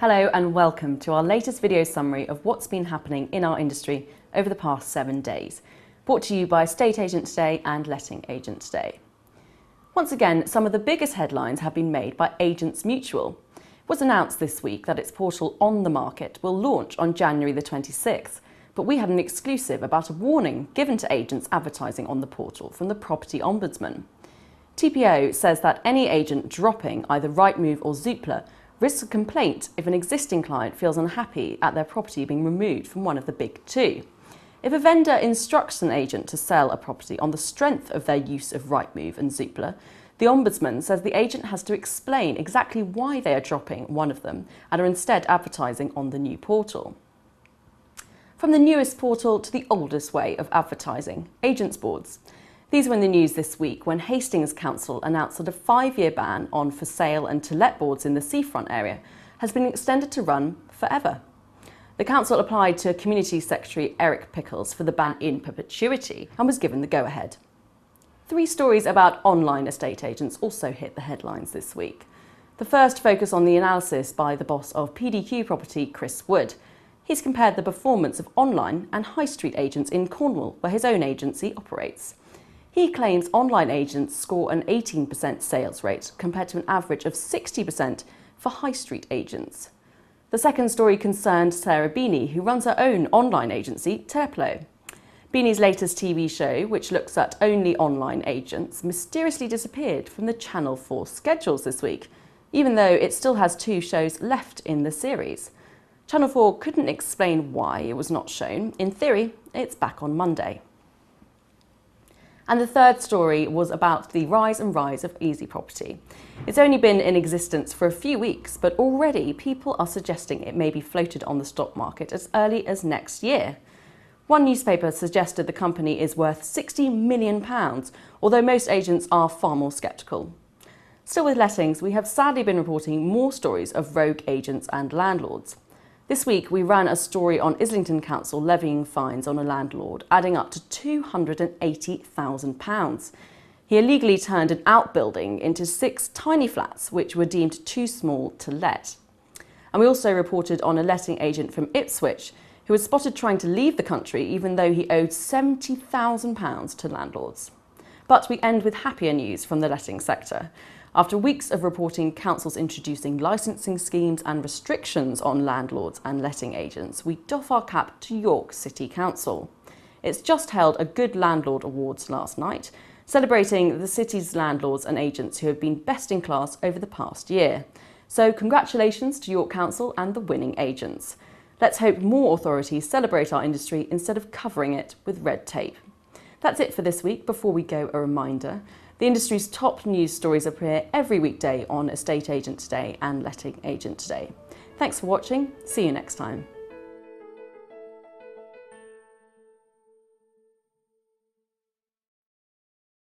Hello and welcome to our latest video summary of what's been happening in our industry over the past 7 days, brought to you by Estate Agent Today and Letting Agent Today. Once again, some of the biggest headlines have been made by Agents Mutual. It was announced this week that its portal OnTheMarket will launch on January the 26th, but we had an exclusive about a warning given to agents advertising on the portal from the Property Ombudsman. TPO says that any agent dropping either Rightmove or Zoopla risks a complaint if an existing client feels unhappy at their property being removed from one of the big two. If a vendor instructs an agent to sell a property on the strength of their use of Rightmove and Zoopla, the Ombudsman says the agent has to explain exactly why they are dropping one of them and are instead advertising on the new portal. From the newest portal to the oldest way of advertising, agents boards. These were in the news this week when Hastings Council announced that a 5-year ban on for sale and to let boards in the seafront area has been extended to run forever. The council applied to Community Secretary Eric Pickles for the ban in perpetuity and was given the go-ahead. 3 stories about online estate agents also hit the headlines this week. The first focused on the analysis by the boss of PDQ Property, Chris Wood. He's compared the performance of online and high street agents in Cornwall, where his own agency operates. He claims online agents score an 18% sales rate compared to an average of 60% for high street agents. The second story concerned Sarah Beanie, who runs her own online agency, Teplo. Beanie's latest TV show, which looks at only online agents, mysteriously disappeared from the Channel 4 schedules this week, even though it still has 2 shows left in the series. Channel 4 couldn't explain why it was not shown. In theory, it's back on Monday. And the third story was about the rise and rise of Easy Property. It's only been in existence for a few weeks, but already people are suggesting it may be floated on the stock market as early as next year. One newspaper suggested the company is worth £60 million, although most agents are far more sceptical. Still with lettings, we have sadly been reporting more stories of rogue agents and landlords. This week, we ran a story on Islington Council levying fines on a landlord, adding up to £280,000. He illegally turned an outbuilding into 6 tiny flats, which were deemed too small to let. And we also reported on a letting agent from Ipswich, who was spotted trying to leave the country even though he owed £70,000 to landlords. But we end with happier news from the letting sector. After weeks of reporting councils introducing licensing schemes and restrictions on landlords and letting agents, we doff our cap to York City Council. It's just held a Good Landlord Awards last night, celebrating the city's landlords and agents who have been best in class over the past year. So congratulations to York Council and the winning agents. Let's hope more authorities celebrate our industry instead of covering it with red tape. That's it for this week. Before we go, a reminder. The industry's top news stories appear every weekday on Estate Agent Today and Letting Agent Today. Thanks for watching. See you next time.